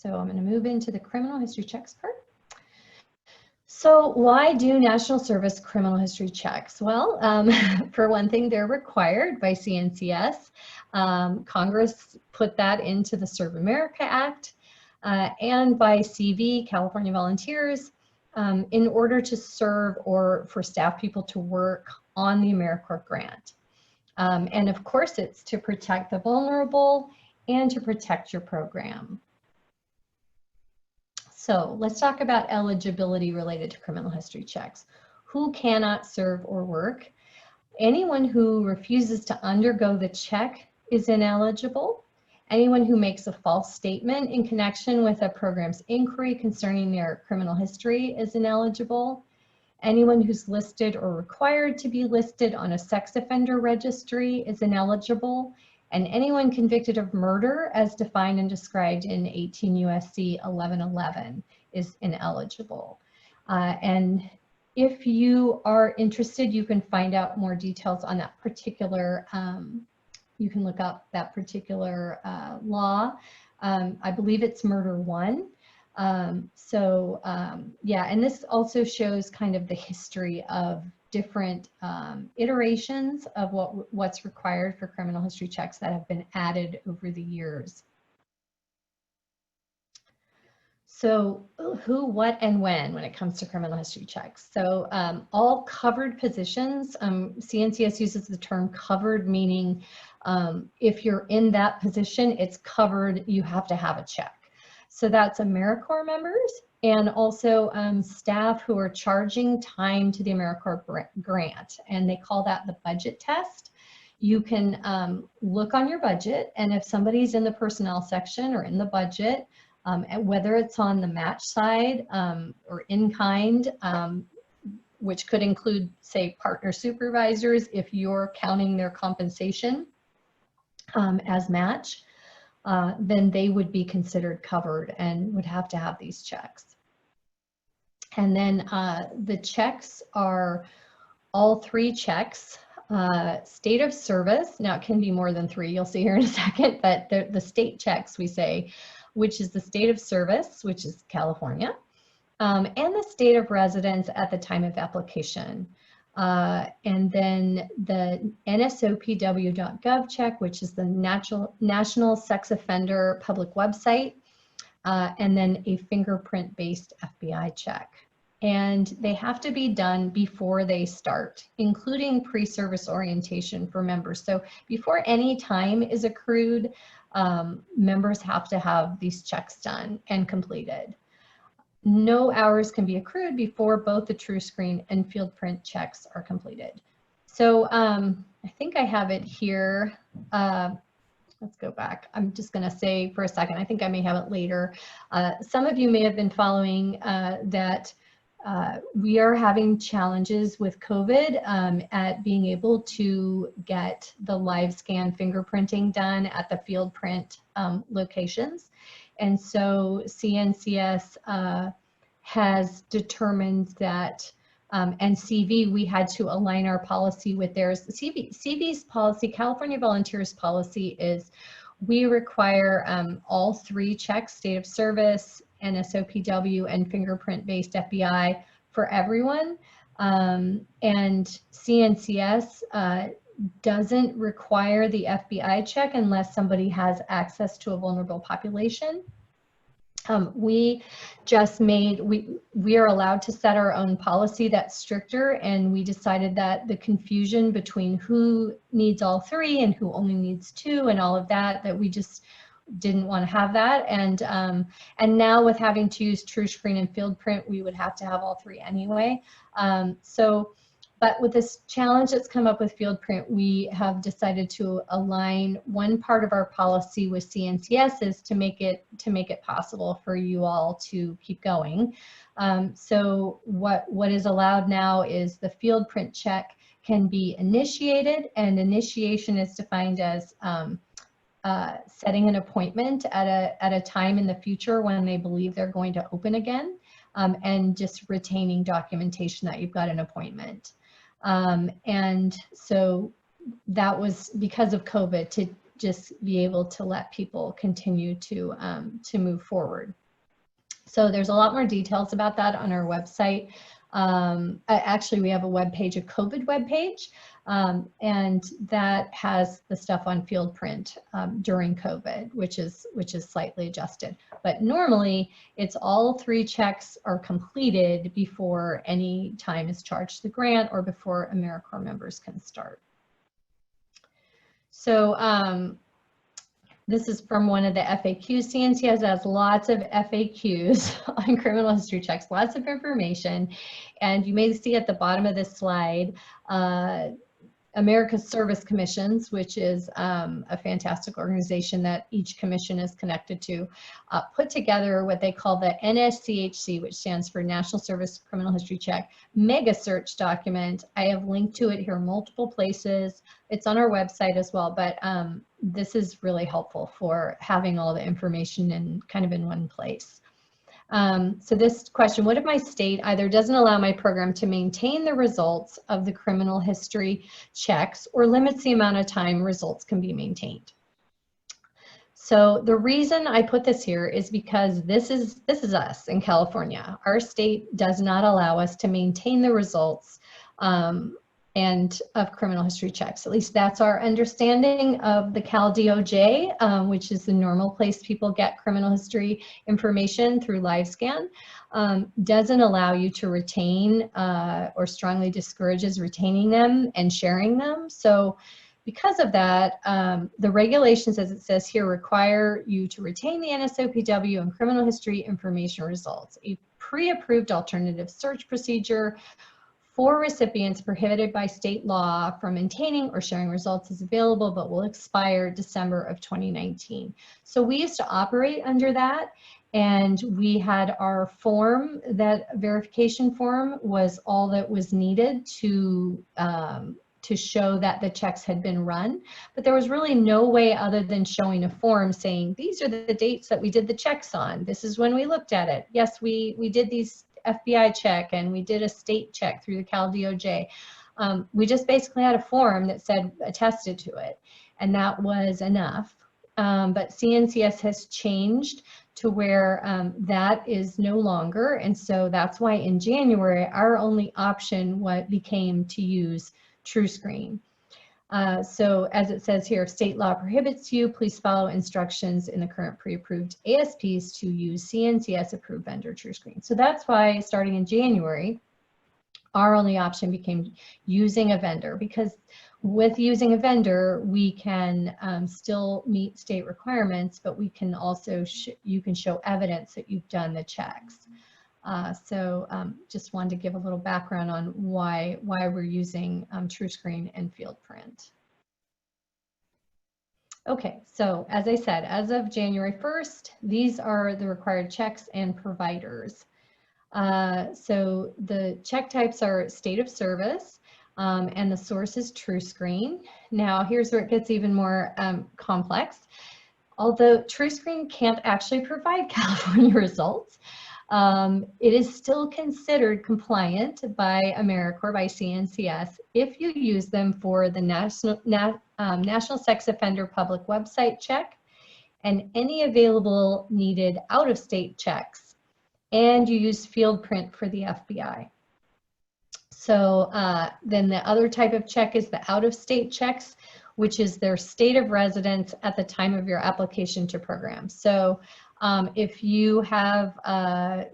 So I'm going to move into the criminal history checks part. So why do national service criminal history checks? Well, for one thing, they're required by CNCS. Congress put that into the Serve America Act and by CV, California Volunteers, in order to serve or for staff people to work on the AmeriCorps grant. And of course, it's to protect the vulnerable and to protect your program. So let's talk about eligibility related to criminal history checks. Who cannot serve or work? Anyone who refuses to undergo the check is ineligible. Anyone who makes a false statement in connection with a program's inquiry concerning their criminal history is ineligible. Anyone who's listed or required to be listed on a sex offender registry is ineligible. And anyone convicted of murder as defined and described in 18 U.S.C. 1111 is ineligible. And if you are interested, you can find out more details on that particular, you can look up that particular law. I believe it's Murder 1. Yeah, and this also shows kind of the history of different iterations of what's required for criminal history checks that have been added over the years. So who, what, and when it comes to criminal history checks. So all covered positions, CNCS uses the term covered, meaning if you're in that position, it's covered, you have to have a check. So that's AmeriCorps members and also staff who are charging time to the AmeriCorps grant, and they call that the budget test. You can look on your budget, and if somebody's in the personnel section or in the budget, and whether it's on the match side or in kind, which could include, say, partner supervisors, if you're counting their compensation as match, then they would be considered covered and would have to have these checks. And then the checks are all 3 checks. State of service, now it can be more than 3, you'll see here in a second, but the state checks we say, which is the state of service, which is California, and the state of residence at the time of application. And then the NSOPW.gov check, which is the National Sex Offender Public Website, and then a fingerprint-based FBI check. And they have to be done before they start, including pre-service orientation for members. So before any time is accrued, members have to have these checks done and completed. No hours can be accrued before both the TruScreen and field print checks are completed. So I think I have it here. Let's go back. I'm just going to say for a second, I think I may have it later. Some of you may have been following that we are having challenges with COVID at being able to get the live scan fingerprinting done at the field print locations. And so CNCS has determined that, and CV, we had to align our policy with theirs. CV's policy, California Volunteers policy, is we require all 3 checks, state of service, NSOPW, and fingerprint-based FBI for everyone. And CNCS doesn't require the FBI check unless somebody has access to a vulnerable population. We just made, we are allowed to set our own policy that's stricter, and we decided that the confusion between who needs all 3 and who only needs 2 and all of that, that we just didn't want to have that. And now with having to use TruScreen and field print, we would have to have all 3 anyway. But with this challenge that's come up with field print, we have decided to align one part of our policy with CNCS's to make it possible for you all to keep going. So what is allowed now is the field print check can be initiated, and initiation is defined as setting an appointment at a time in the future when they believe they're going to open again, and just retaining documentation that you've got an appointment. And so that was because of COVID, just be able to let people continue to move forward. So there's a lot more details about that on our website. Actually, we have a web page, a COVID web page, and that has the stuff on field print during COVID, which is slightly adjusted. But normally, it's all 3 checks are completed before any time is charged to the grant or before AmeriCorps members can start. So this is from one of the FAQs. CNCS has lots of FAQs on criminal history checks, lots of information. And you may see at the bottom of this slide, America's Service Commissions, which is a fantastic organization that each commission is connected to, put together what they call the NSCHC, which stands for National Service Criminal History Check, mega search document. I have linked to it here multiple places. It's on our website as well, but this is really helpful for having all the information in kind of in one place. So this question, what if my state either doesn't allow my program to maintain the results of the criminal history checks or limits the amount of time results can be maintained? So the reason I put this here is because this is us in California. Our state does not allow us to maintain the results and of criminal history checks. At least that's our understanding of the Cal DOJ, which is the normal place people get criminal history information through LiveScan, doesn't allow you to retain or strongly discourages retaining them and sharing them. So because of that, the regulations, as it says here, require you to retain the NSOPW and criminal history information results. A pre-approved alternative search procedure for recipients prohibited by state law from maintaining or sharing results is available, but will expire December of 2019. So we used to operate under that, and we had our form, that verification form was all that was needed to show that the checks had been run. But there was really no way other than showing a form saying, these are the dates that we did the checks on. This is when we looked at it. Yes, we did these FBI check and we did a state check through the Cal DOJ. We just basically had a form that said attested to it, and that was enough. But CNCS has changed to where that is no longer, and so that's why in January our only option became to use TruScreen. So as it says here, if state law prohibits you, please follow instructions in the current pre-approved ASPs to use CNCS approved vendor TruScreen. So that's why starting in January, our only option became using a vendor, because with using a vendor, we can still meet state requirements, but we can also, you can show evidence that you've done the checks. Just wanted to give a little background on why we're using TruScreen and field print. Okay, so as I said, as of January 1st, these are the required checks and providers. So the check types are state of service, and the source is TruScreen. Now here's where it gets even more complex. Although TruScreen can't actually provide California results, it is still considered compliant by AmeriCorps, by CNCS, if you use them for the National Sex Offender Public Website check and any available needed out-of-state checks, and you use field print for the FBI. So then the other type of check is the out-of-state checks, which is their state of residence at the time of your application to program. So if you have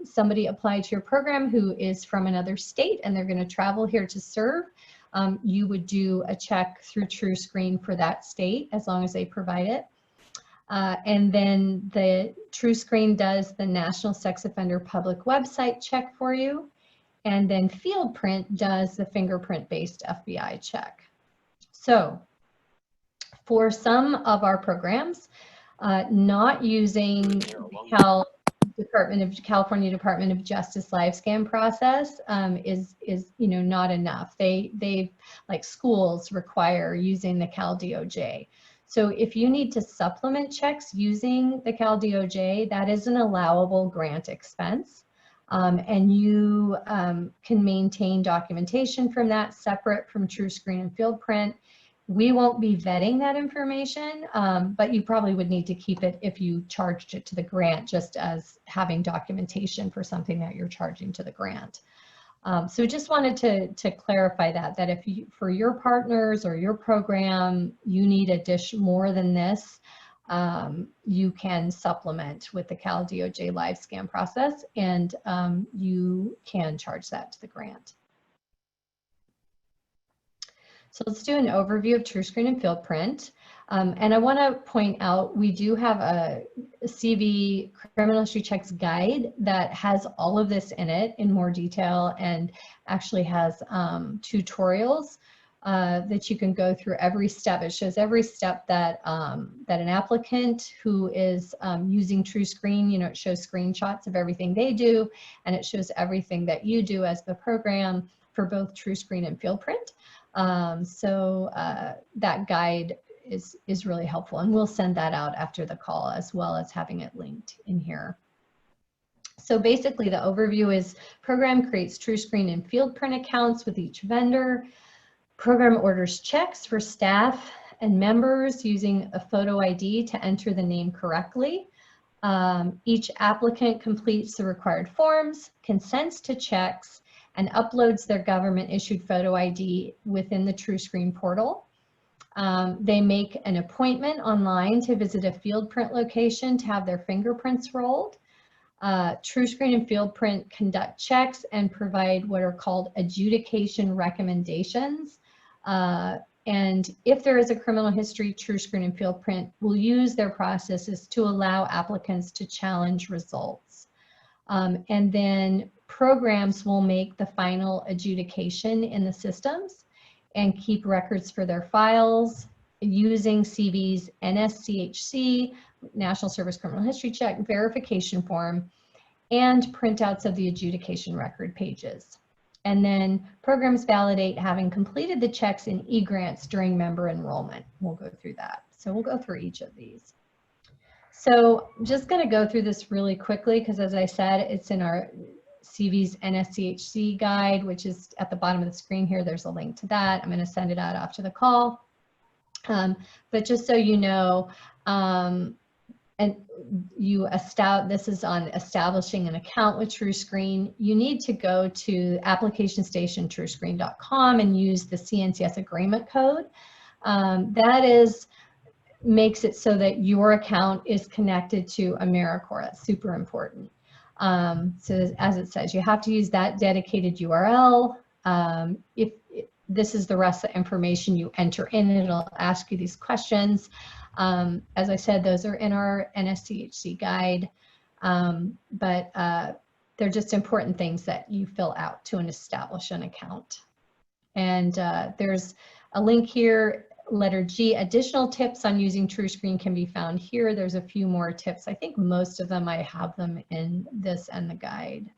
somebody apply to your program who is from another state and they're going to travel here to serve, you would do a check through TruScreen for that state as long as they provide it. And then the TruScreen does the National Sex Offender Public Website check for you. And then field print does the fingerprint-based FBI check. So for some of our programs, not using the California Department of Justice LiveScan process is not enough. They like schools require using the Cal DOJ. So if you need to supplement checks using the Cal DOJ, that is an allowable grant expense. And you can maintain documentation from that separate from TruScreen and field print. We won't be vetting that information, but you probably would need to keep it if you charged it to the grant, just as having documentation for something that you're charging to the grant. So we just wanted to clarify that if you, for your partners or your program, you need a dish more than this, you can supplement with the Cal DOJ live scan process, and you can charge that to the grant. So let's do an overview of TrueScreen and FieldPrint. And I want to point out, we do have a CV criminal history checks guide that has all of this in it in more detail, and actually has tutorials that you can go through every step. It shows every step that that an applicant who is using TrueScreen, you know, it shows screenshots of everything they do, and it shows everything that you do as the program for both TrueScreen and FieldPrint. So that guide is really helpful, and we'll send that out after the call, as well as having it linked in here. So basically the overview is: program creates TrueScreen and FieldPrint accounts with each vendor. Program orders checks for staff and members using a photo ID to enter the name correctly. Each applicant completes the required forms, consents to checks, and uploads their government issued photo ID within the TrueScreen portal. They make an appointment online to visit a FieldPrint location to have their fingerprints rolled. TrueScreen and FieldPrint conduct checks and provide what are called adjudication recommendations. And if there is a criminal history, TrueScreen and FieldPrint will use their processes to allow applicants to challenge results. And then programs will make the final adjudication in the systems and keep records for their files using CV's NSCHC, National Service Criminal History Check, verification form, and printouts of the adjudication record pages. And then programs validate having completed the checks in eGrants during member enrollment. We'll go through that. So we'll go through each of these. So I'm just going to go through this really quickly, because as I said, it's in our CV's NSCHC guide, which is at the bottom of the screen here. There's a link to that. I'm going to send it out after the call. But just so you know, and this is on establishing an account with TrueScreen. You need to go to applicationstationtruescreen.com and use the CNCS agreement code. That makes it so that your account is connected to AmeriCorps. That's super important. So as it says, you have to use that dedicated URL. If this is the rest of the information you enter in, it'll ask you these questions. As I said, those are in our NSCHC guide, but they're just important things that you fill out to establish an account. And there's a link here, letter G. Additional tips on using TrueScreen can be found here. There's a few more tips. I think most of them, I have them in this and the guide.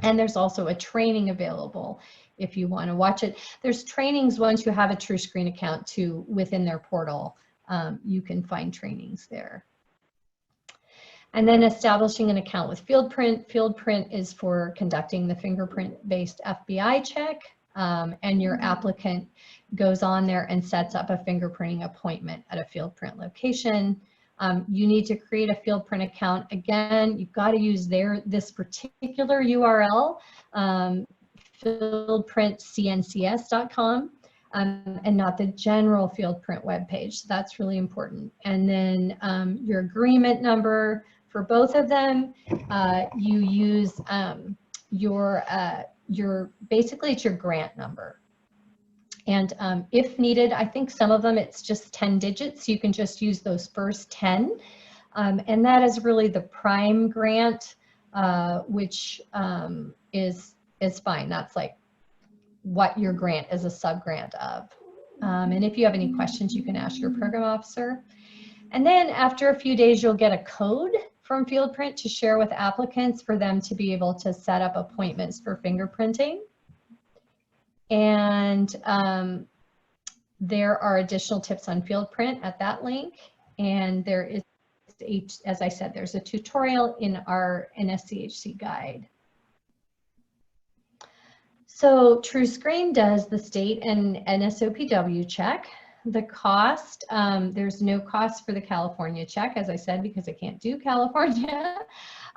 And there's also a training available if you want to watch it. There's trainings once you have a TrueScreen account too within their portal. You can find trainings there. And then establishing an account with FieldPrint. FieldPrint is for conducting the fingerprint-based FBI check, and your applicant goes on there and sets up a fingerprinting appointment at a FieldPrint location. You need to create a FieldPrint account. Again, you've got to use this particular URL, fieldprintcncs.com. And not the general FieldPrint webpage. So that's really important. And then your agreement number for both of them, you use basically it's your grant number. And if needed, I think some of them it's just 10 digits. So you can just use those first 10. And that is really the prime grant, which is fine. That's like what your grant is a sub-grant of. And if you have any questions, you can ask your program officer. And then after a few days, you'll get a code from FieldPrint to share with applicants for them to be able to set up appointments for fingerprinting. And there are additional tips on FieldPrint at that link. And there is, as I said, there's a tutorial in our NSCHC guide. So TruScreen does the state and NSOPW check. The cost, there's no cost for the California check, as I said, because I can't do California,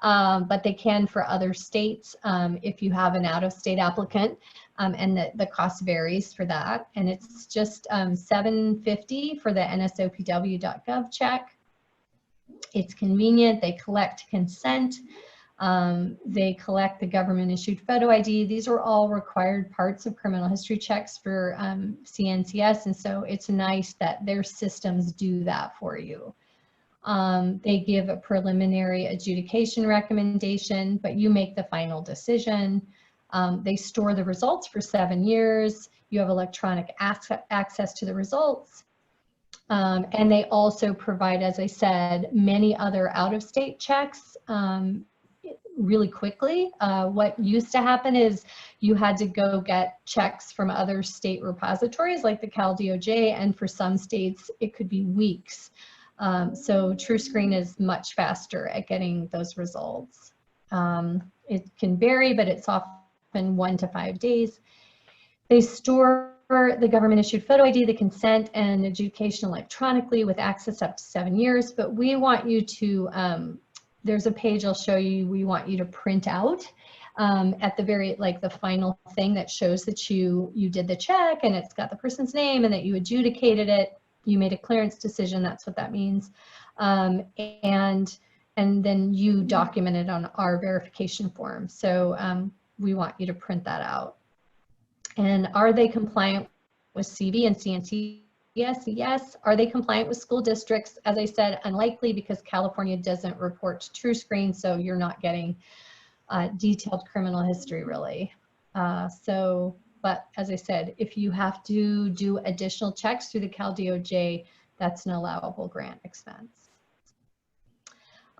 but they can for other states if you have an out-of-state applicant, and the cost varies for that. And it's just $750 for the nsopw.gov check. It's convenient. They collect consent. They collect the government issued photo ID. These are all required parts of criminal history checks for CNCS, and so it's nice that their systems do that for you. They give a preliminary adjudication recommendation, but you make the final decision. They store the results for 7 years. You have electronic access to the results. And they also provide, as I said, many other out-of-state checks really quickly. What used to happen is you had to go get checks from other state repositories like the Cal DOJ, and for some states it could be weeks. So TruScreen is much faster at getting those results. It can vary, but it's often 1 to 5 days. They store the government issued photo ID, the consent, and adjudication electronically with access up to 7 years, but we want you to, there's a page I'll show you, we want you to print out at the very, like the final thing that shows that you did the check and it's got the person's name and that you adjudicated it, you made a clearance decision, that's what that means. And then you document it on our verification form. So we want you to print that out. And are they compliant with CV and CNC? Yes. Are they compliant with school districts? As I said, unlikely, because California doesn't report to TruScreen, so you're not getting detailed criminal history really. But as I said, if you have to do additional checks through the Cal DOJ, that's an allowable grant expense.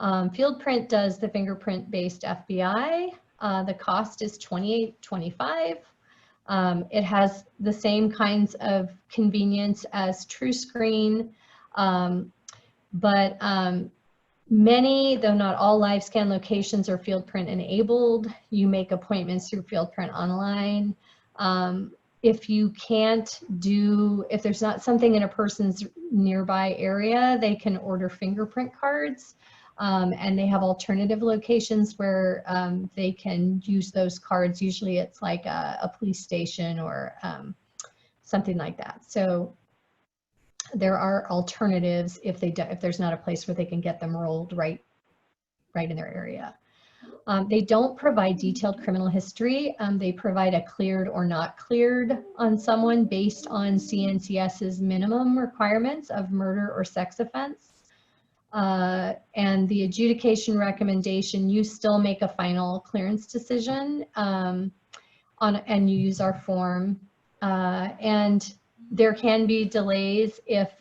FieldPrint does the fingerprint-based FBI. The cost is $28.25. It has the same kinds of convenience as TruScreen, but many, though not all, live scan locations are FieldPrint enabled. You make appointments through FieldPrint online. If you can't do, if there's not something in a person's nearby area, they can order fingerprint cards. And they have alternative locations where they can use those cards. Usually it's like a police station or something like that. So there are alternatives if there's not a place where they can get them rolled right in their area. They don't provide detailed criminal history. They provide a cleared or not cleared on someone based on CNCS's minimum requirements of murder or sex offense. And the adjudication recommendation, you still make a final clearance decision and you use our form. And there can be delays if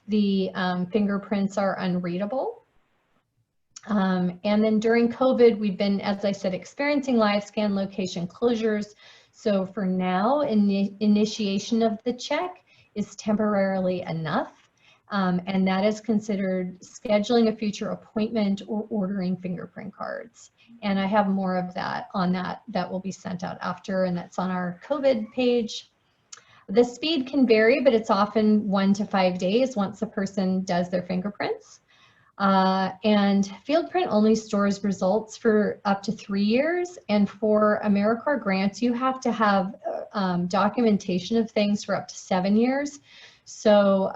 the fingerprints are unreadable. And then during COVID, we've been, as I said, experiencing live scan location closures. So for now, initiation of the check is temporarily enough. And that is considered scheduling a future appointment or ordering fingerprint cards. And I have more of that on that will be sent out after, and that's on our COVID page. The speed can vary, but it's often 1 to 5 days once a person does their fingerprints. And FieldPrint only stores results for up to 3 years. And for AmeriCorps grants, you have to have documentation of things for up to 7 years. So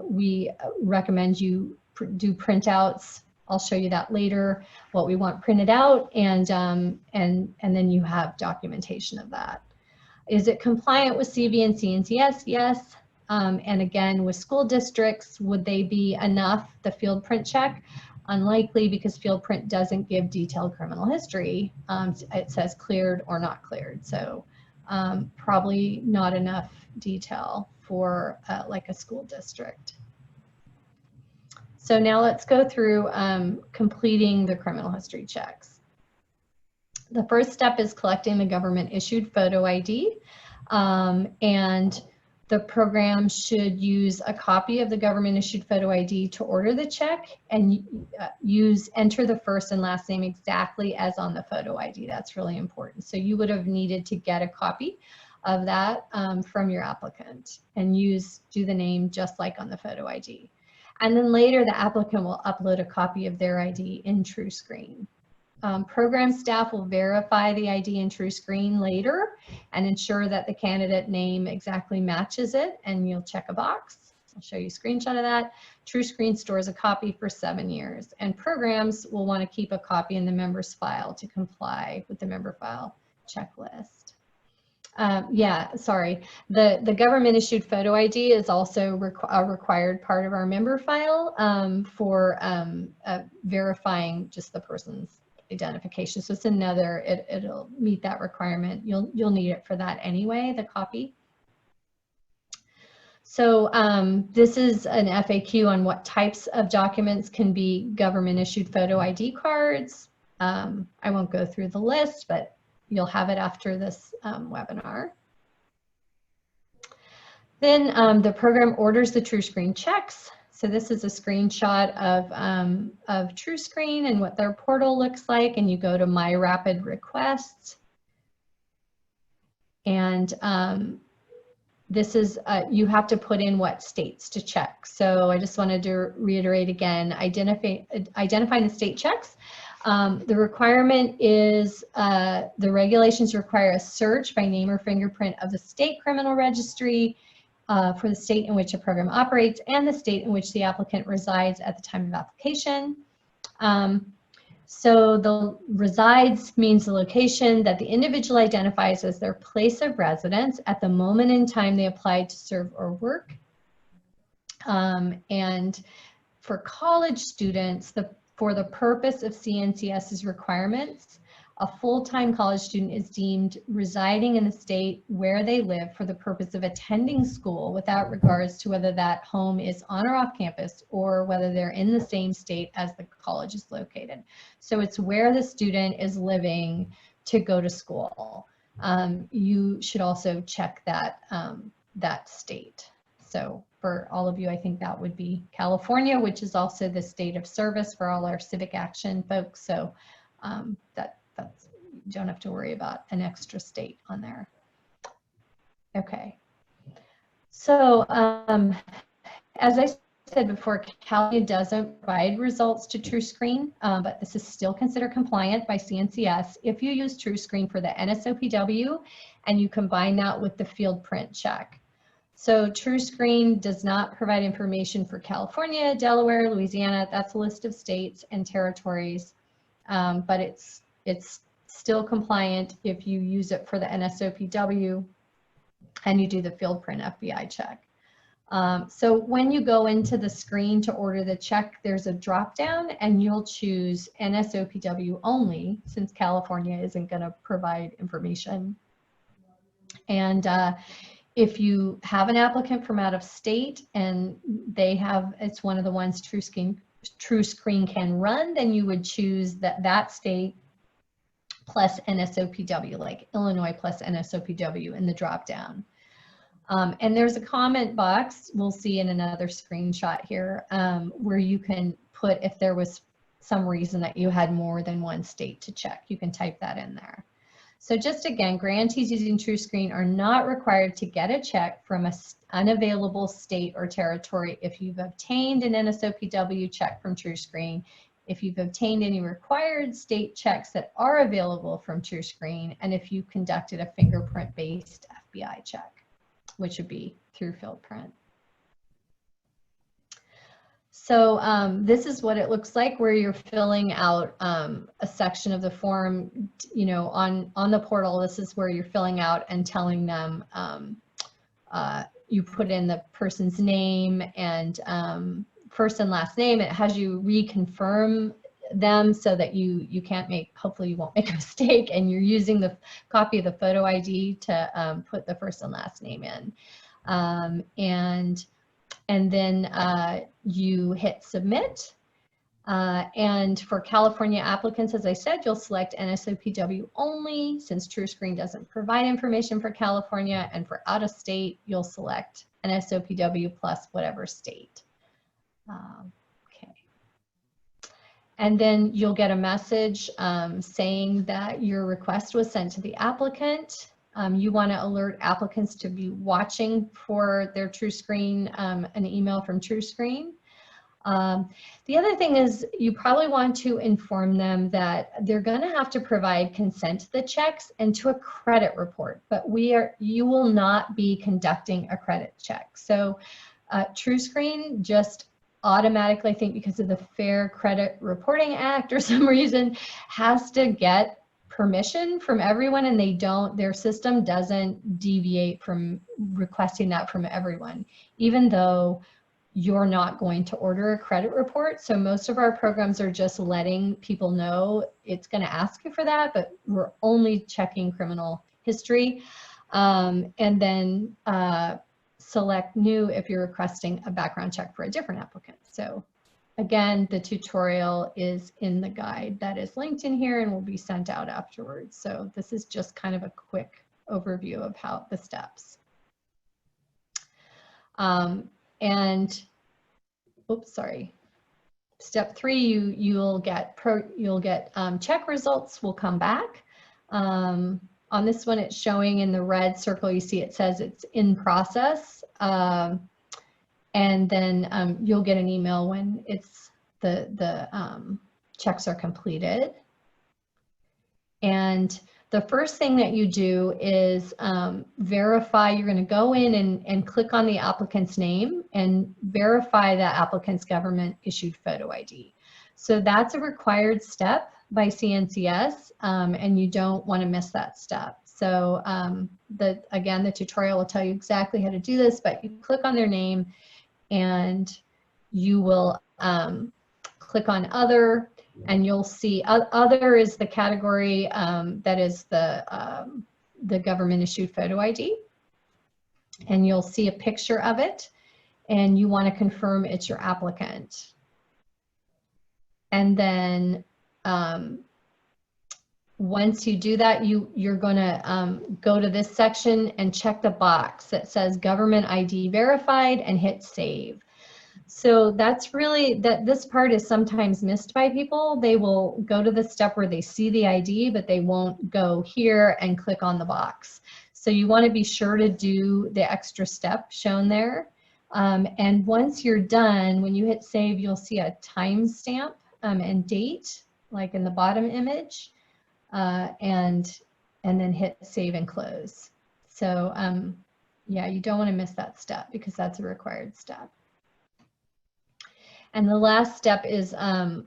we recommend you do printouts. I'll show you that later, what we want printed out, and then you have documentation of that. Is it compliant with CV and CNCS? Yes. And again, with school districts, would they be enough, the FieldPrint check? Unlikely, because FieldPrint doesn't give detailed criminal history. It says cleared or not cleared. So probably not enough detail for like a school district. So now let's go through completing the criminal history checks. The first step is collecting the government issued photo ID. And The program should use a copy of the government issued photo ID to order the check, and enter the first and last name exactly as on the photo ID. That's really important. So you would have needed to get a copy of that from your applicant and do the name just like on the photo ID. And then later the applicant will upload a copy of their ID in TrueScreen. Program staff will verify the ID in TrueScreen later and ensure that the candidate name exactly matches it, and you'll check a box. I'll show you a screenshot of that. TrueScreen stores a copy for 7 years, and programs will want to keep a copy in the member's file to comply with the member file checklist. The government issued photo ID is also a required part of our member file for verifying just the person's identification. So it's another, it'll meet that requirement. You'll need it for that anyway, the copy. So this is an FAQ on what types of documents can be government issued photo ID cards. I won't go through the list, but you'll have it after this webinar. Then the program orders the TrueScreen checks. So this is a screenshot of TrueScreen and what their portal looks like, and you go to My Rapid Requests. And this is, you have to put in what states to check. So I just wanted to reiterate again, identifying the state checks. The requirement is, the regulations require a search by name or fingerprint of the state criminal registry for the state in which a program operates and the state in which the applicant resides at the time of application. So the resides means the location that the individual identifies as their place of residence at the moment in time they applied to serve or work. And for college students, for the purpose of CNCS's requirements, a full-time college student is deemed residing in the state where they live for the purpose of attending school without regards to whether that home is on or off campus or whether they're in the same state as the college is located. So it's where the student is living to go to school. You should also check that, that state. So for all of you, I think that would be California, which is also the state of service for all our civic action folks. So that's, you don't have to worry about an extra state on there. Okay. So as I said before, California doesn't provide results to TrueScreen, but this is still considered compliant by CNCS if you use TrueScreen for the NSOPW and you combine that with the field print check. So TrueScreen does not provide information for California, Delaware, Louisiana. That's a list of states and territories, but it's still compliant if you use it for the NSOPW and you do the field print FBI check. So when you go into the screen to order the check, there's a drop down and you'll choose NSOPW only since California isn't going to provide information. And if you have an applicant from out of state and they have, it's one of the ones TrueScreen can run, then you would choose that state plus NSOPW, like Illinois plus NSOPW in the drop down. And there's a comment box we'll see in another screenshot here where you can put if there was some reason that you had more than one state to check, you can type that in there. So just again, grantees using TrueScreen are not required to get a check from an unavailable state or territory if you've obtained an NSOPW check from TrueScreen, if you've obtained any required state checks that are available from TrueScreen, and if you conducted a fingerprint-based FBI check, which would be through field print. So this is what it looks like where you're filling out a section of the form, you know, on the portal. This is where you're filling out and telling them, you put in the person's name and first and last name. It has you reconfirm them so that you can't make, hopefully you won't make a mistake, and you're using the copy of the photo ID to put the first and last name in. And then you hit submit, And for California applicants, as I said, you'll select NSOPW only, since TrueScreen doesn't provide information for California. And for out of state, you'll select NSOPW plus whatever state. Okay. And then you'll get a message saying that your request was sent to the applicant. You want to alert applicants to be watching for their TrueScreen, an email from TrueScreen. The other thing is you probably want to inform them that they're going to have to provide consent to the checks and to a credit report, but you will not be conducting a credit check. So TrueScreen just automatically, I think because of the Fair Credit Reporting Act or some reason, has to get permission from everyone, and their system doesn't deviate from requesting that from everyone, even though you're not going to order a credit report. So most of our programs are just letting people know it's going to ask you for that, but we're only checking criminal history. And then select new if you're requesting a background check for a different applicant. So again, the tutorial is in the guide that is linked in here and will be sent out afterwards. So this is just kind of a quick overview of how the steps. And oops, sorry. Step 3, you'll get check results will come back. On this one, it's showing in the red circle. You see it says it's in process, and then you'll get an email when it's the checks are completed. And the first thing that you do is verify. You're going to go in and click on the applicant's name and verify that applicant's government issued photo ID. So that's a required step by CNCS, and you don't want to miss that step. So again, the tutorial will tell you exactly how to do this, but you click on their name and you will click on other. And you'll see other is the category that is the government issued photo ID. And you'll see a picture of it and you want to confirm it's your applicant. And then once you do that, you're going to go to this section and check the box that says government ID verified and hit save. So that's really, this part is sometimes missed by people. They will go to the step where they see the ID, but they won't go here and click on the box. So you want to be sure to do the extra step shown there. And once you're done, when you hit save, you'll see a timestamp and date, like in the bottom image, and then hit save and close. So yeah, you don't want to miss that step because that's a required step. And the last step is,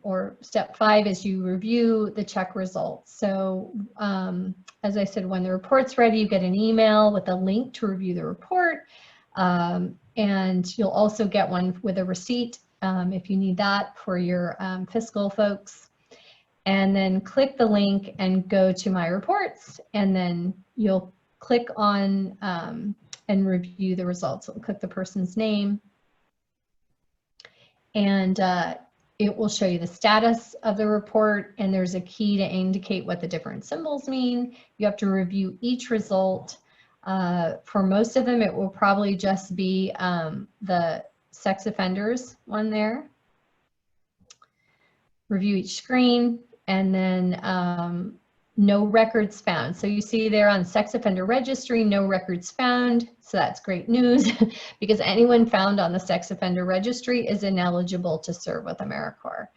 or step 5 is you review the check results. So as I said, when the report's ready, you get an email with a link to review the report. And you'll also get one with a receipt if you need that for your fiscal folks. And then click the link and go to My Reports. And then you'll click on and review the results. So click the person's name. And it will show you the status of the report, and there's a key to indicate what the different symbols mean. You have to review each result. For most of them, it will probably just be the sex offenders one there. Review each screen, and then no records found. So you see there on sex offender registry, no records found. So that's great news because anyone found on the sex offender registry is ineligible to serve with AmeriCorps.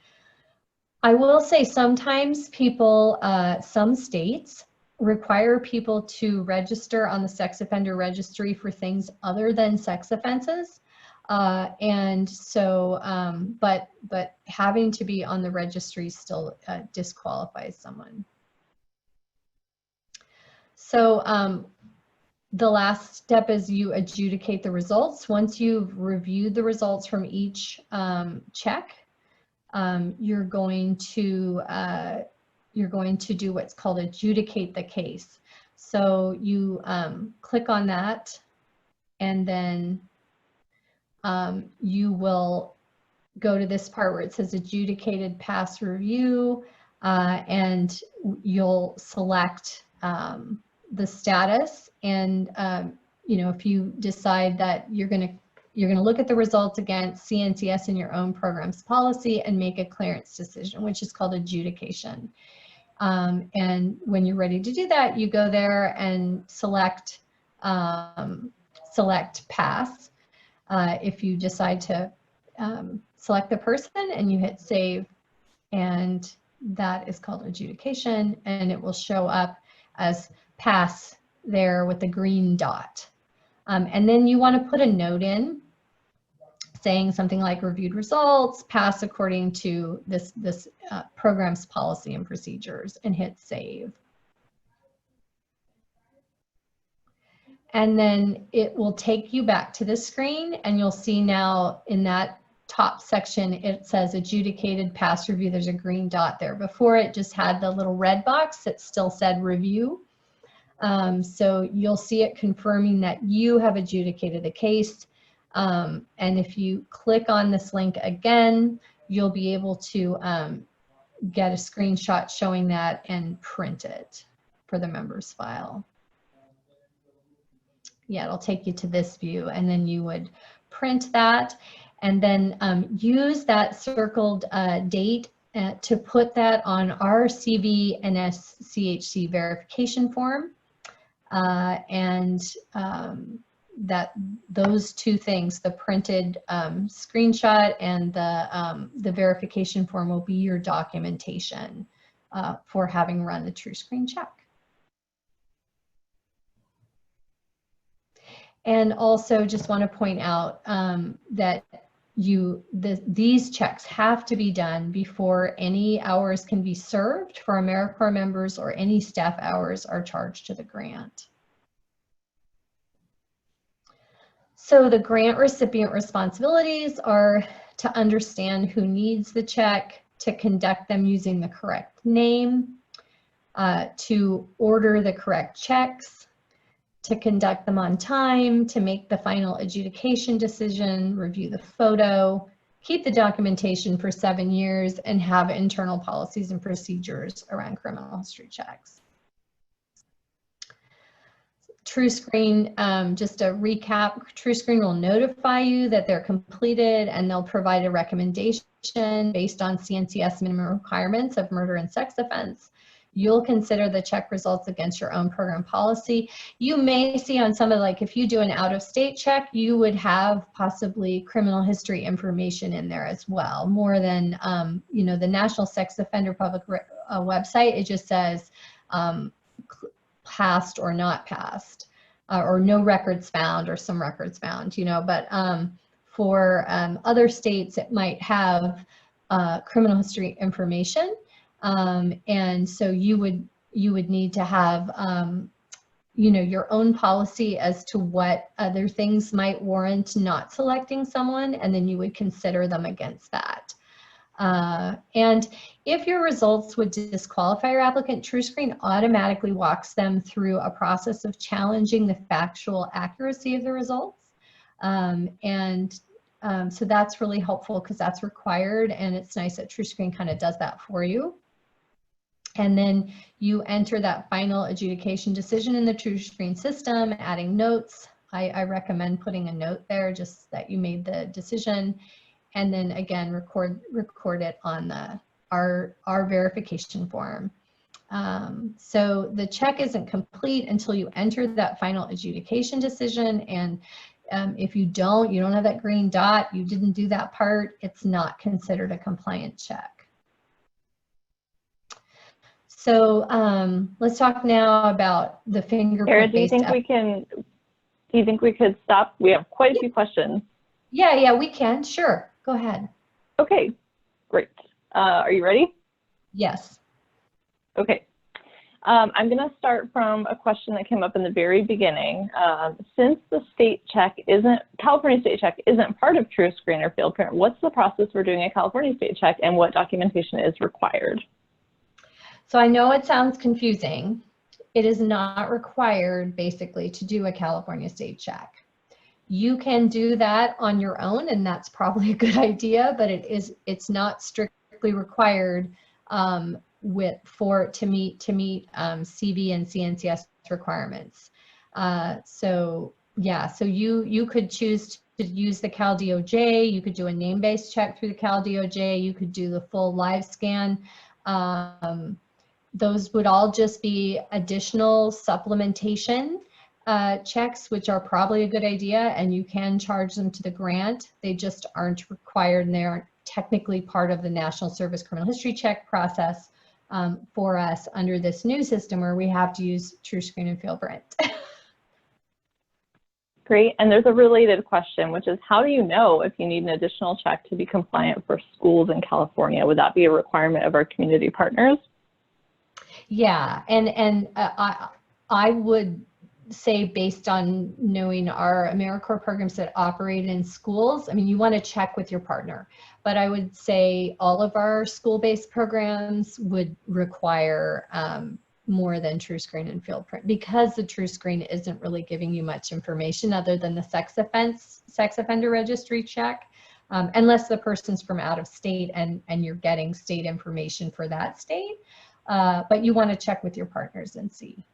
I will say sometimes people, some states require people to register on the sex offender registry for things other than sex offenses. And so, but having to be on the registry still disqualifies someone. So the last step is you adjudicate the results. Once you've reviewed the results from each check, you're going to do what's called adjudicate the case. So you click on that, and then you will go to this part where it says adjudicated pass review, and you'll select the status. And if you decide that you're going to look at the results against CNCS in your own program's policy and make a clearance decision, which is called adjudication. And when you're ready to do that, you go there and select pass. If you decide to select the person, and you hit save, and that is called adjudication, and it will show up as pass there with the green dot. And then you want to put a note in saying something like reviewed results, pass according to this program's policy and procedures, and hit save. And then it will take you back to the screen, and you'll see now in that top section it says adjudicated pass review. There's a green dot there. Before, it just had the little red box that still said review. So you'll see it confirming that you have adjudicated the case. And if you click on this link again, you'll be able to get a screenshot showing that and print it for the members file. Yeah, it'll take you to this view, and then you would print that, and then use that circled date to put that on our CV and NSCHC verification form. That those two things, the printed screenshot and the verification form, will be your documentation for having run the TruScreen check. And also just want to point out that these checks have to be done before any hours can be served for AmeriCorps members, or any staff hours are charged to the grant. So the grant recipient responsibilities are to understand who needs the check, to conduct them using the correct name, to order the correct checks, to conduct them on time, to make the final adjudication decision, review the photo, keep the documentation for 7 years, and have internal policies and procedures around criminal history checks. TruScreen, just a recap, TruScreen will notify you that they're completed, and they'll provide a recommendation based on CNCS minimum requirements of murder and sex offense. You'll consider the check results against your own program policy. You may see on some of, like, if you do an out-of-state check, you would have possibly criminal history information in there as well, more than, the National Sex Offender Public website. It just says passed or not passed, or no records found, or some records found, but for other states, it might have criminal history information. And so you would need to have, your own policy as to what other things might warrant not selecting someone, and then you would consider them against that. And if your results would disqualify your applicant, TruScreen automatically walks them through a process of challenging the factual accuracy of the results. So that's really helpful, because that's required, and it's nice that TruScreen kind of does that for you. And then you enter that final adjudication decision in the TruScreen system, adding notes. I recommend putting a note there, just that you made the decision, and then again record it on our verification form. So the check isn't complete until you enter that final adjudication decision, and if you don't have that green dot, you didn't do that part, it's not considered a compliant check. So let's talk now about the fingerprint. Sarah, do you think we could stop? We have quite a few questions. Yeah, we can. Sure. Go ahead. Okay, great. Are you ready? Yes. Okay. I'm going to start from a question that came up in the very beginning. Since the California state check isn't part of TruScreen or FieldPrint, what's the process for doing a California state check, and what documentation is required? So I know it sounds confusing. It is not required, basically, to do a California state check. You can do that on your own, and that's probably a good idea, but it's not strictly required to meet CV and CNCS requirements. So yeah, so you could choose to use the Cal DOJ. You could do a name-based check through the Cal DOJ. You could do the full live scan. Those would all just be additional supplementation checks, which are probably a good idea, and you can charge them to the grant. They just aren't required, and they aren't technically part of the National Service Criminal History Check process for us under this new system where we have to use TruScreen and FieldPrint. Great, and there's a related question, which is how do you know if you need an additional check to be compliant for schools in California? Would that be a requirement of our community partners? Yeah, and I would say, based on knowing our AmeriCorps programs that operate in schools, I mean, you want to check with your partner, but I would say all of our school-based programs would require more than TruScreen and FieldPrint, because the TruScreen isn't really giving you much information other than the sex offender registry check, unless the person's from out of state and you're getting state information for that state. But you want to check with your partners and see.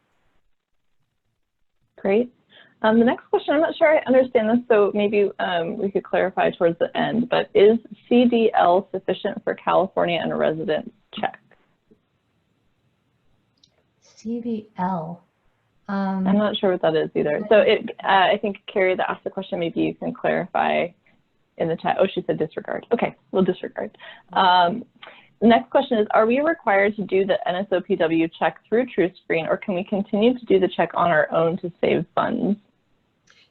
Great. The next question, I'm not sure I understand this, so maybe we could clarify towards the end, but is CDL sufficient for California and a resident check? CDL. I'm not sure what that is either. So I think Carrie that asked the question, maybe you can clarify in the chat. Oh, she said disregard. Okay, we'll disregard. The next question is, are we required to do the NSOPW check through TruScreen, or can we continue to do the check on our own to save funds?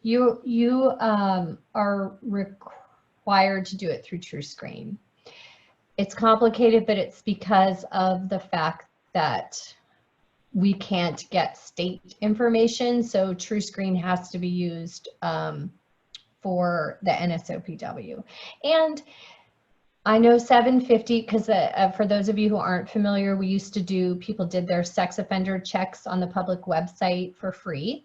You are required to do it through TruScreen. It's complicated, but it's because of the fact that we can't get state information, so TruScreen has to be used for the NSOPW. And I know 750, because for those of you who aren't familiar, we used to do, people did their sex offender checks on the public website for free.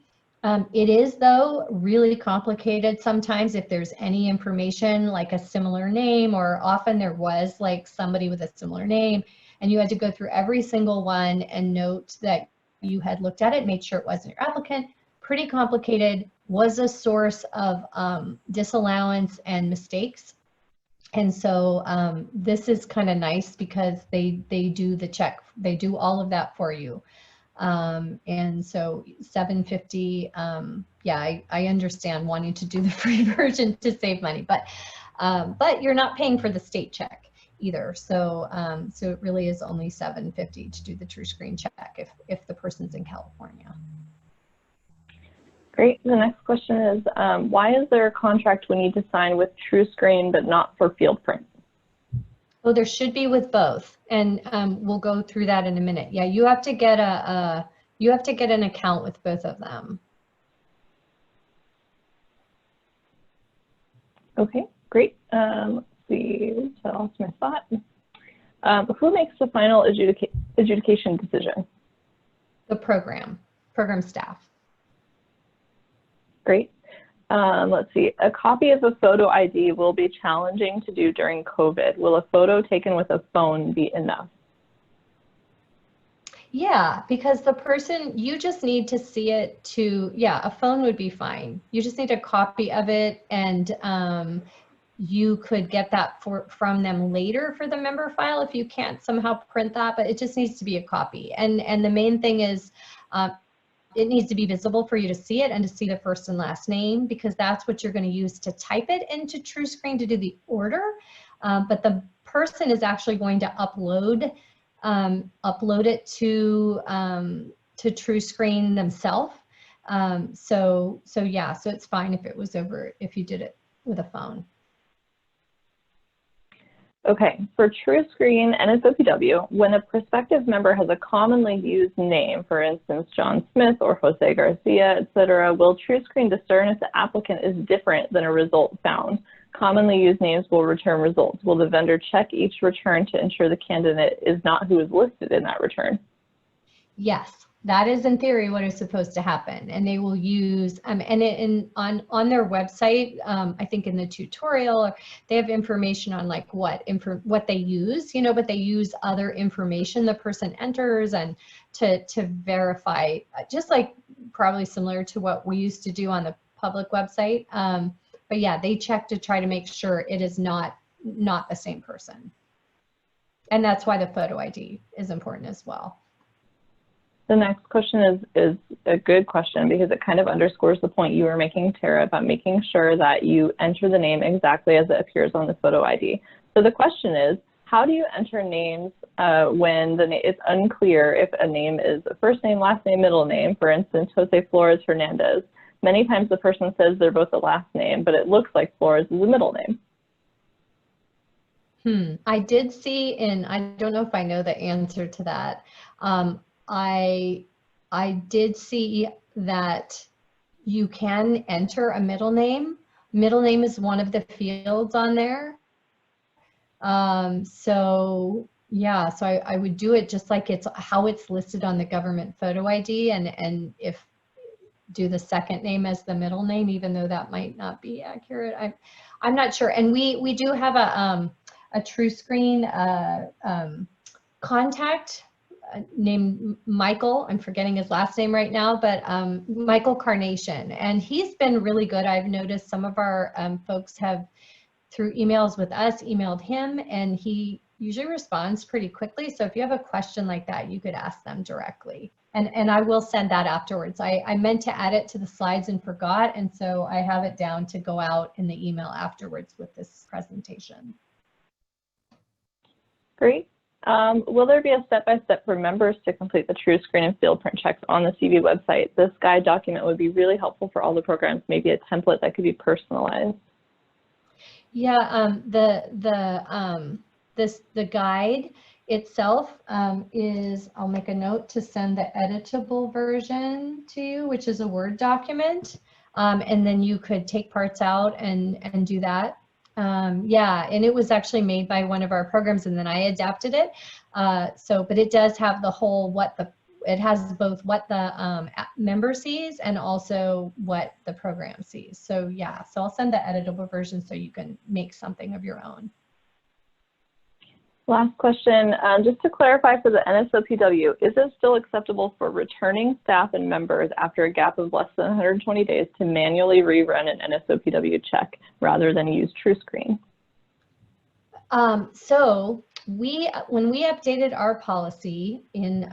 It is, though, really complicated sometimes if there's any information like a similar name, or often there was like somebody with a similar name, and you had to go through every single one and note that you had looked at it, made sure it wasn't your applicant. Pretty complicated, was a source of disallowance and mistakes. And so this is kind of nice because they do the check, they do all of that for you. And so 750, yeah, I understand wanting to do the free version to save money, but you're not paying for the state check either. So so it really is only 750 to do the TruScreen check if the person's in California. Great. The next question is, why is there a contract we need to sign with TruScreen but not for FieldPrint? Oh, there should be with both, and we'll go through that in a minute. Yeah, you have to get an account with both of them. Okay, great. Let's see. I lost my spot. Who makes the final adjudication decision? The program staff. Great. Let's see. A copy of a photo ID will be challenging to do during COVID. Will a photo taken with a phone be enough? Yeah, because the person, you just need to see it to, yeah, a phone would be fine. You just need a copy of it, and you could get that from them later for the member file if you can't somehow print that, but it just needs to be a copy. And the main thing is, it needs to be visible for you to see it and to see the first and last name, because that's what you're going to use to type it into TruScreen to do the order. But the person is actually going to upload it to TruScreen themselves. So yeah, so it's fine if it was if you did it with a phone. Okay, for TruScreen NSOPW, when a prospective member has a commonly used name, for instance, John Smith or Jose Garcia, etc., will TruScreen discern if the applicant is different than a result found? Commonly used names will return results. Will the vendor check each return to ensure the candidate is not who is listed in that return? Yes, that is in theory what is supposed to happen. And they will use, on their website, I think in the tutorial, they have information on like what they use, you know, but they use other information the person enters and to verify, just like probably similar to what we used to do on the public website. But yeah, they check to try to make sure it is not the same person. And that's why the photo ID is important as well. The next question is a good question because it kind of underscores the point you were making, Tara, about making sure that you enter the name exactly as it appears on the photo ID. So the question is, how do you enter names when it's unclear if a name is a first name, last name, middle name? For instance, Jose Flores Hernandez. Many times the person says they're both a last name, but it looks like Flores is a middle name. I did see, and I don't know if I know the answer to that. I did see that you can enter a middle name. Middle name is one of the fields on there. So yeah, so I would do it just like it's how it's listed on the government photo ID, and if do the second name as the middle name, even though that might not be accurate. I'm not sure. And we do have a TruScreen contact named Michael. I'm forgetting his last name right now, but Michael Carnation, and he's been really good. I've noticed some of our folks have, through emails with us, emailed him, and he usually responds pretty quickly. So if you have a question like that, you could ask them directly. And I will send that afterwards. I meant to add it to the slides and forgot, and so I have it down to go out in the email afterwards with this presentation. Great. Will there be a step-by-step for members to complete the TruScreen and field print checks on the CV website? This guide document would be really helpful for all the programs, maybe a template that could be personalized. Yeah, the guide itself is, I'll make a note to send the editable version to you, which is a Word document. And then you could take parts out and do that. Yeah, and it was actually made by one of our programs, and then I adapted it. But it does have the whole, it has both what the member sees and also what the program sees. So yeah, so I'll send the editable version so you can make something of your own. Last question, just to clarify for the NSOPW, is it still acceptable for returning staff and members after a gap of less than 120 days to manually rerun an NSOPW check rather than use TruScreen? So when we updated our policy in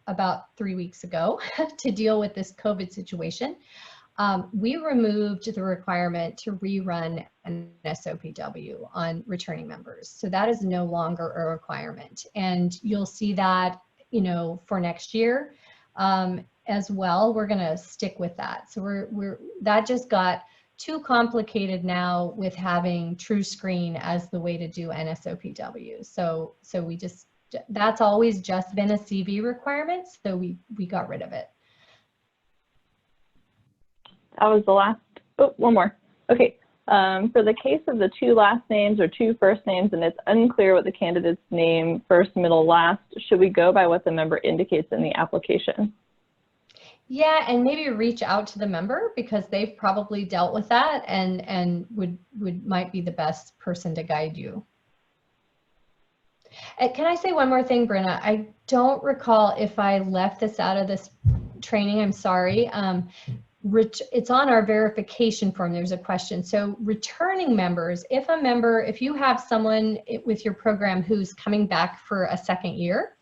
about 3 weeks ago to deal with this COVID situation, we removed the requirement to rerun an SOPW on returning members. So that is no longer a requirement. And you'll see that, you know, for next year as well. We're going to stick with that. So that just got too complicated now with having TruScreen as the way to do NSOPW. So that's always just been a CV requirement. So we got rid of it. That was the last, oh, one more. Okay, for the case of the 2 last names or 2 first names and it's unclear what the candidate's name, first, middle, last, should we go by what the member indicates in the application? Yeah, and maybe reach out to the member because they've probably dealt with that and might be the best person to guide you. Can I say one more thing, Brenna? I don't recall if I left this out of this training. I'm sorry. It's on our verification form. There's a question. So returning members, if you have someone with your program who's coming back for a second year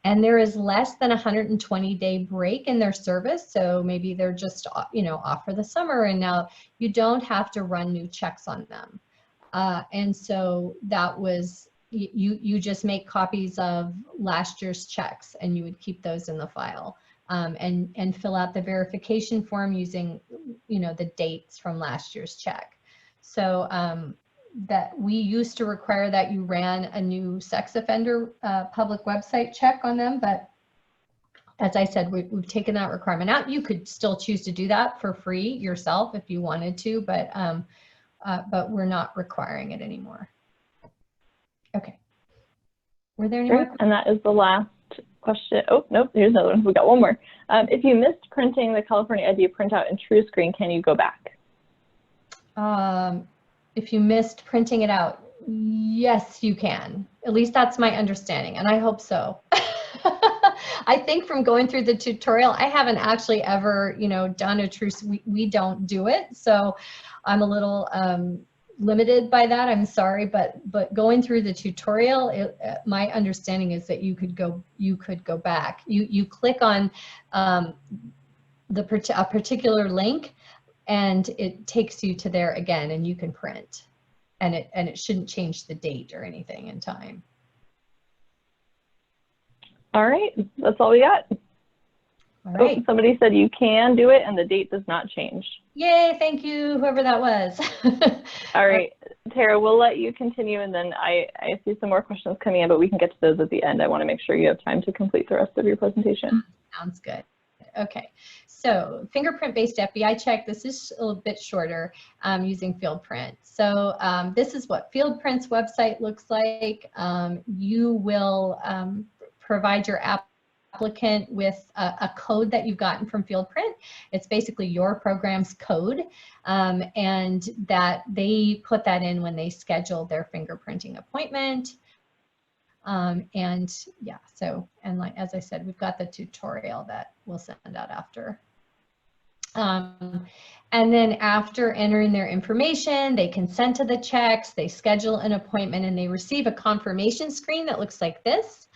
and there is less than 120-day break in their service, so maybe they're just, you know, off for the summer and now you don't have to run new checks on them. And so that was, you just make copies of last year's checks and you would keep those in the file. And fill out the verification form using, you know, the dates from last year's check. So that we used to require that you ran a new sex offender public website check on them, but as I said, we've taken that requirement out. You could still choose to do that for free yourself if you wanted to, but we're not requiring it anymore. Okay. Were there any more? And that is the last question. Oh, nope, here's another one. We got one more. If you missed printing the California ID printout in TrueScreen, can you go back? If you missed printing it out, yes, you can. At least that's my understanding, and I hope so. I think from going through the tutorial, I haven't actually ever, done a we don't do it. So I'm a little limited by that. I'm sorry, but going through the tutorial, my understanding is that you could go back. You click on a particular link, and it takes you to there again, and you can print, and it shouldn't change the date or anything in time. All right, that's all we got. All right. Oh, somebody said you can do it and the date does not change. Yay, thank you, whoever that was. All right, Tara, we'll let you continue, and then I see some more questions coming in, but we can get to those at the end. I want to make sure you have time to complete the rest of your presentation. Sounds good. Okay, so fingerprint-based FBI check. This is a little bit shorter using FieldPrint. So this is what FieldPrint's website looks like. You will provide your applicant with a code that you've gotten from FieldPrint. It's basically your program's code, and that they put that in when they schedule their fingerprinting appointment. And yeah, so, and like, as I said, we've got the tutorial that we'll send out after. And then after entering their information, they consent to the checks, they schedule an appointment, and they receive a confirmation screen that looks like this.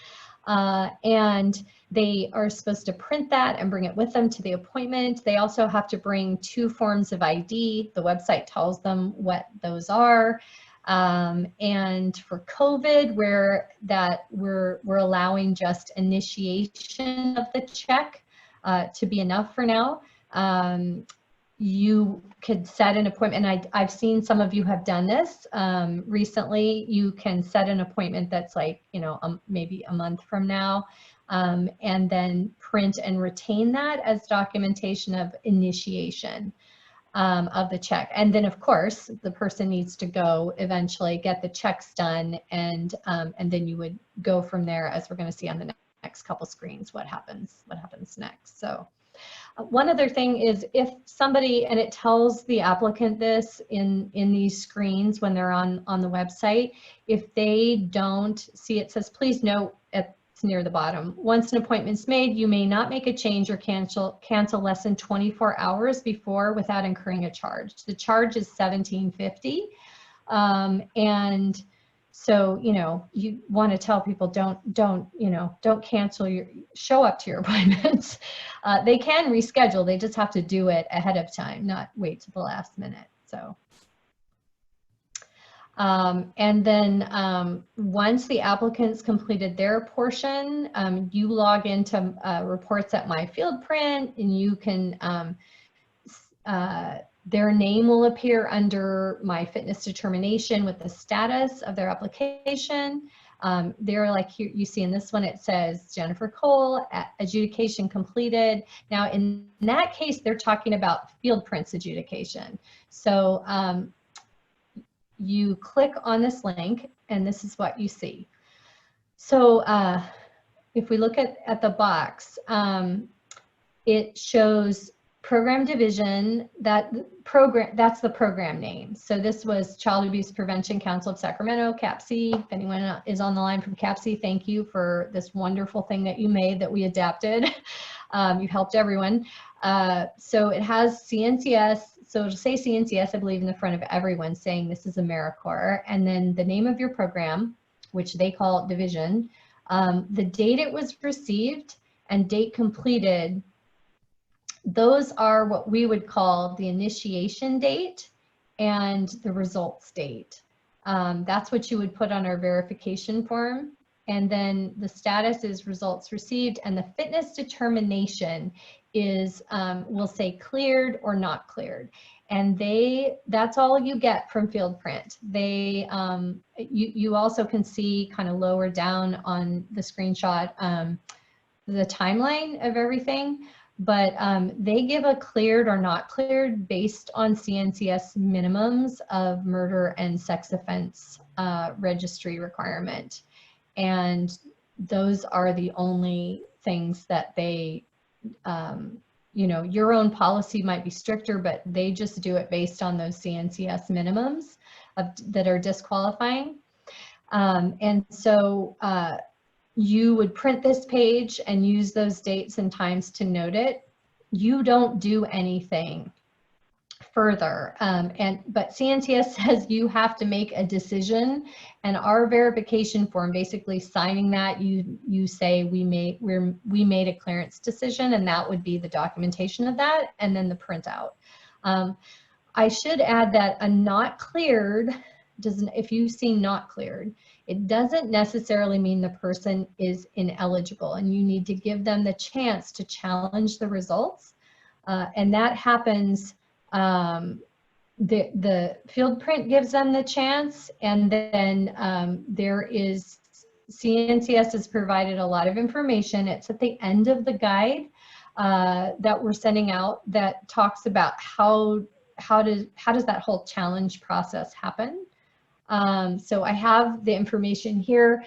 And they are supposed to print that and bring it with them to the appointment. They also have to bring 2 forms of ID. The website tells them what those are. And for COVID, we're allowing just initiation of the check to be enough for now. You could set an appointment, and I've seen some of you have done this recently. You can set an appointment that's like, maybe a month from now, and then print and retain that as documentation of initiation of the check. And then of course, the person needs to go eventually get the checks done, and then you would go from there, as we're going to see on the next couple screens, what happens next. So one other thing is, if somebody, and it tells the applicant this in these screens when they're on the website, if they don't see, it says, please note, it's near the bottom, once an appointment's made, you may not make a change or cancel less than 24 hours before without incurring a charge. The charge is $17.50, and so, you want to tell people don't cancel show up to your appointments. They can reschedule. They just have to do it ahead of time, not wait to the last minute. So, and then once the applicant's completed their portion, you log into reports at My FieldPrint, and you can their name will appear under My Fitness Determination with the status of their application. They're like, here you see in this one, it says Jennifer Cole, adjudication completed. Now in that case, they're talking about FieldPrint's adjudication. So you click on this link, and this is what you see. So if we look at the box, it shows program division, that's the program name. So this was Child Abuse Prevention Council of Sacramento, CAPC. If anyone is on the line from CAPC, thank you for this wonderful thing that you made that we adapted. You've helped everyone. So it has CNCS, so it'll say CNCS, I believe, in the front of everyone, saying this is AmeriCorps, and then the name of your program, which they call division, the date it was received, and date completed. Those are what we would call the initiation date and the results date. That's what you would put on our verification form. And then the status is results received, and the fitness determination is, we'll say cleared or not cleared. And that's all you get from FieldPrint. You also can see kind of lower down on the screenshot, the timeline of everything. But they give a cleared or not cleared based on CNCS minimums of murder and sex offense registry requirement. And those are the only things that they, you know, your own policy might be stricter, but they just do it based on those CNCS minimums that are disqualifying. And so you would print this page and use those dates and times to note it. You don't do anything further. But CNCS says you have to make a decision, and our verification form, basically signing that, you say we made a clearance decision, and that would be the documentation of that, and then the printout. I should add that a not cleared doesn't, if you see not cleared, it doesn't necessarily mean the person is ineligible, and you need to give them the chance to challenge the results. And that happens, the field print gives them the chance, and then there is, CNCS has provided a lot of information. It's at the end of the guide that we're sending out that talks about how does that whole challenge process happen. So I have the information here.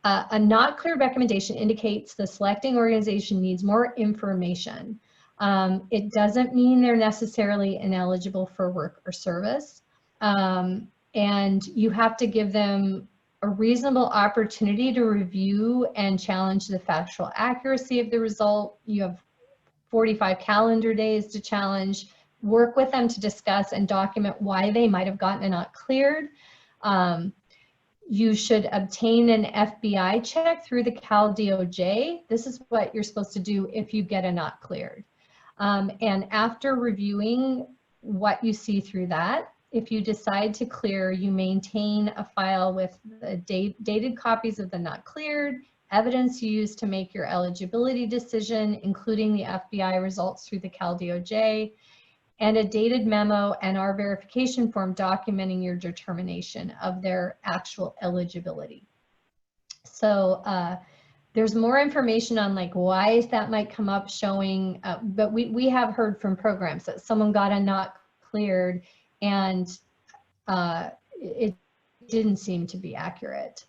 A not clear recommendation indicates the selecting organization needs more information. It doesn't mean they're necessarily ineligible for work or service. And you have to give them a reasonable opportunity to review and challenge the factual accuracy of the result. You have 45 calendar days to challenge, work with them to discuss and document why they might have gotten a not cleared. You should obtain an FBI check through the Cal DOJ. This is what you're supposed to do if you get a not cleared. And after reviewing what you see through that, if you decide to clear, you maintain a file with the dated copies of the not cleared, evidence used to make your eligibility decision, including the FBI results through the Cal DOJ, and a dated memo and our verification form documenting your determination of their actual eligibility. So there's more information on like why that might come up showing, but we have heard from programs that someone got a not cleared and it didn't seem to be accurate.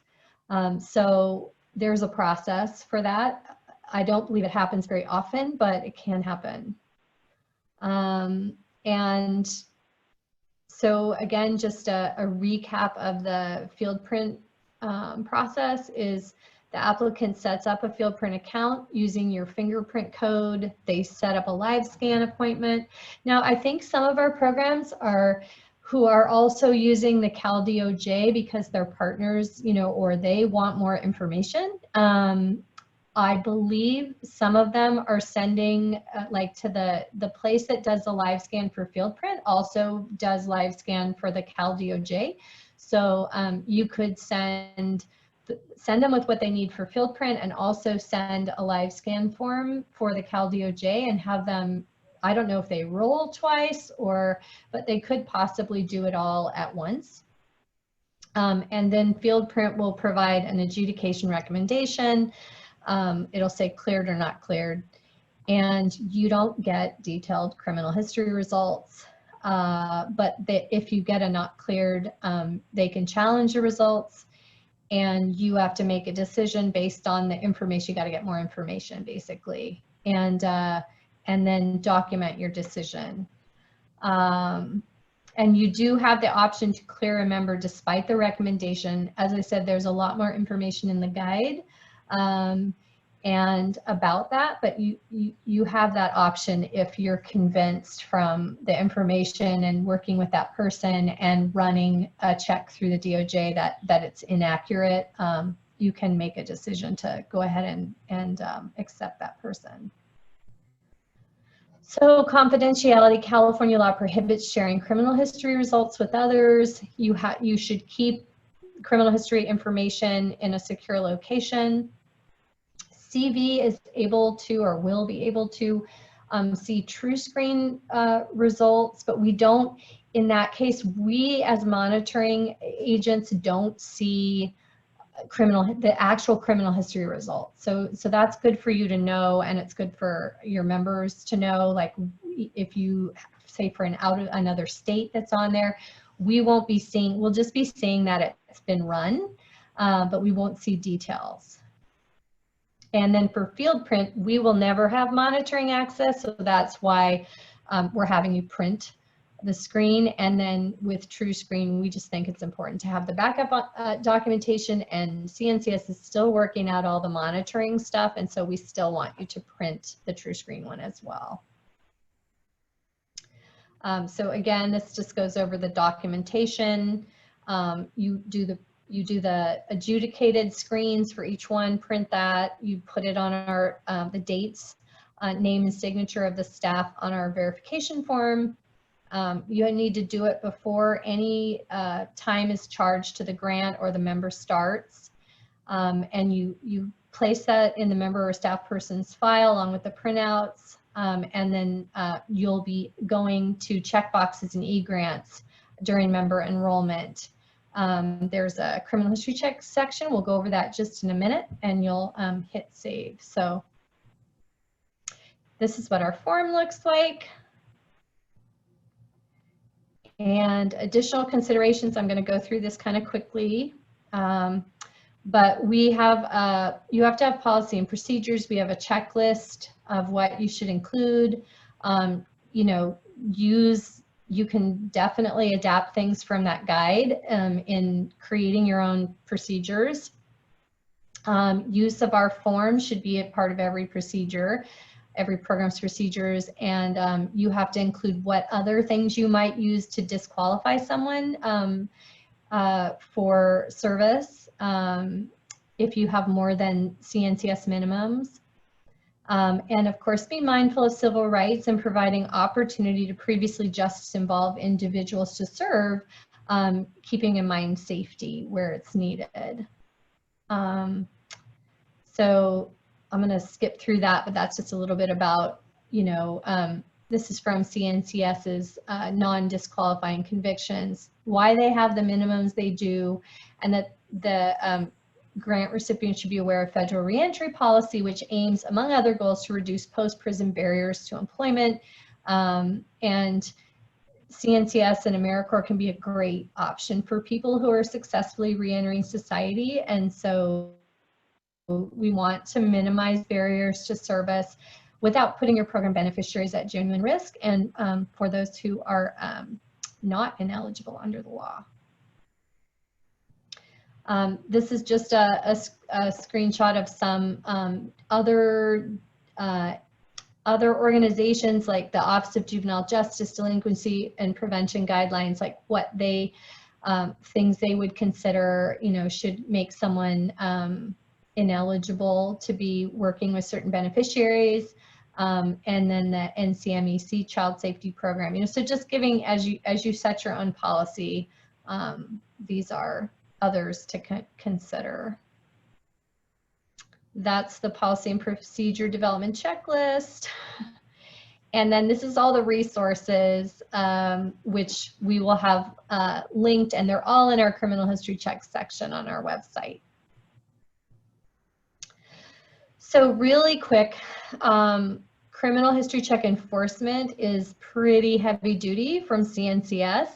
So there's a process for that. I don't believe it happens very often, but it can happen. And so again, just a recap of the field print process is the applicant sets up a field print account using your fingerprint code. They set up a live scan appointment. Now, I think some of our programs who are also using the Cal DOJ because they're partners, you know, or they want more information. I believe some of them are sending like to the place that does the live scan for field print also does live scan for the Cal DOJ. So you could send them with what they need for field print and also send a live scan form for the Cal DOJ and have them, I don't know if they roll twice but they could possibly do it all at once. And then field print will provide an adjudication recommendation. It'll say cleared or not cleared, and you don't get detailed criminal history results, but if you get a not cleared, they can challenge your results, and you have to make a decision based on the information. You got to get more information basically, and then document your decision. And you do have the option to clear a member despite the recommendation. As I said, there's a lot more information in the guide and about that, but you have that option if you're convinced from the information and working with that person and running a check through the DOJ that it's inaccurate. You can make a decision to go ahead and accept that person. So confidentiality, California law prohibits sharing criminal history results with others. You should keep criminal history information in a secure location. CV is able to or will be able to see TruScreen results, but we don't, in that case, we as monitoring agents don't see the actual criminal history results. So that's good for you to know, and it's good for your members to know, like if you say for another state that's on there, we won't be seeing, we'll just be seeing that it's been run, but we won't see details. And then for field print, we will never have monitoring access, so that's why we're having you print the screen. And then with TrueScreen, we just think it's important to have the backup documentation, and CNCS is still working out all the monitoring stuff, and so we still want you to print the TrueScreen one as well. So again, this just goes over the documentation. You do the adjudicated screens for each one, print that, you put it on our, the dates, name and signature of the staff on our verification form. You need to do it before any time is charged to the grant or the member starts. And you place that in the member or staff person's file along with the printouts. And then you'll be going to check boxes and e-grants during member enrollment. There's a criminal history check section. We'll go over that just in a minute, and you'll hit save. So this is what our form looks like. And additional considerations, I'm going to go through this kind of quickly. But we have, you have to have policy and procedures. We have a checklist of what you should include. You know, you can definitely adapt things from that guide in creating your own procedures. Use of our form should be a part of every procedure, every program's procedures, and you have to include what other things you might use to disqualify someone for service if you have more than CNCS minimums. And of course, be mindful of civil rights and providing opportunity to previously justice involved individuals to serve, keeping in mind safety where it's needed. So I'm going to skip through that, but that's just a little bit about, you know, this is from CNCS's non-disqualifying convictions, why they have the minimums they do, and that the grant recipients should be aware of federal reentry policy, which aims, among other goals, to reduce post-prison barriers to employment. And CNCS and AmeriCorps can be a great option for people who are successfully reentering society. And so we want to minimize barriers to service without putting your program beneficiaries at genuine risk, and for those who are not ineligible under the law. This is just a screenshot of some other organizations like the Office of Juvenile Justice, Delinquency and Prevention Guidelines, like what they, things they would consider, you know, should make someone ineligible to be working with certain beneficiaries. And then the NCMEC Child Safety Program, you know, so just giving, as you set your own policy, these are others to consider. That's the policy and procedure development checklist. And then this is all the resources, which we will have linked, and they're all in our criminal history check section on our website. So really quick, criminal history check enforcement is pretty heavy duty from CNCS.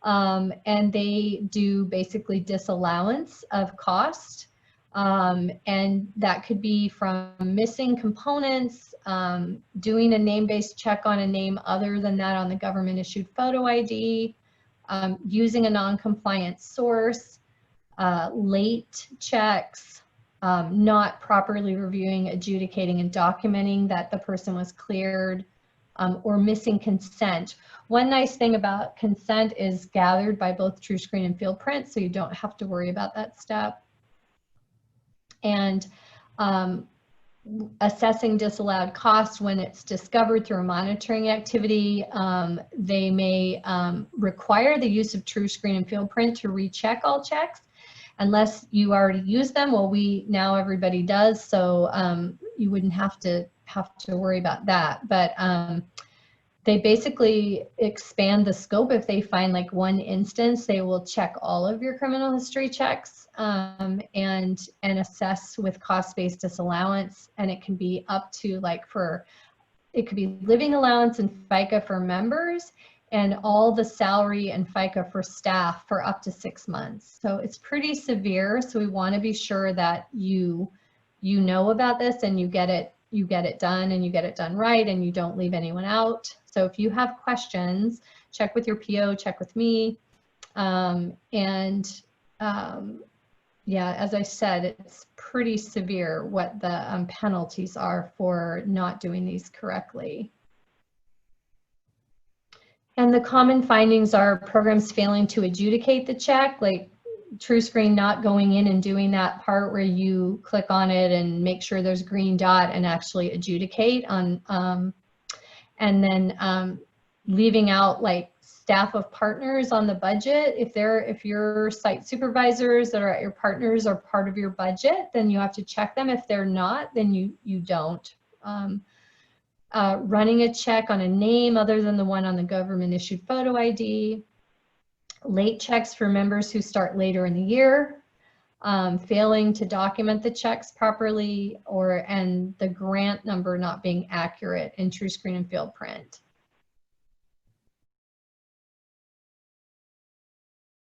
And they do basically disallowance of cost. And that could be from missing components, doing a name-based check on a name other than that on the government-issued photo ID, using a non-compliant source, late checks, not properly reviewing, adjudicating, and documenting that the person was cleared, or missing consent. One nice thing about consent is gathered by both TrueScreen and field print, so you don't have to worry about that step. And assessing disallowed cost when it's discovered through a monitoring activity. They may require the use of TrueScreen and field print to recheck all checks, unless you already use them. Well, now everybody does, so you wouldn't have to worry about that. But they basically expand the scope. If they find like one instance, they will check all of your criminal history checks and assess with cost-based disallowance. And it can be up to it could be living allowance and FICA for members, and all the salary and FICA for staff for up to 6 months. So it's pretty severe. So we want to be sure that you you know about this and you get it done, and you get it done right, and you don't leave anyone out. So if you have questions, check with your PO, check with me. Yeah, as I said, it's pretty severe what the penalties are for not doing these correctly. And the common findings are programs failing to adjudicate the check, like TrueScreen not going in and doing that part where you click on it and make sure there's a green dot and actually adjudicate on, and then leaving out like staff of partners on the budget. If your site supervisors that are at your partners are part of your budget, then you have to check them. If they're not, then you don't. Running a check on a name other than the one on the government issued photo ID. Late checks for members who start later in the year. Failing to document the checks properly, and the grant number not being accurate in TrueScreen and field print.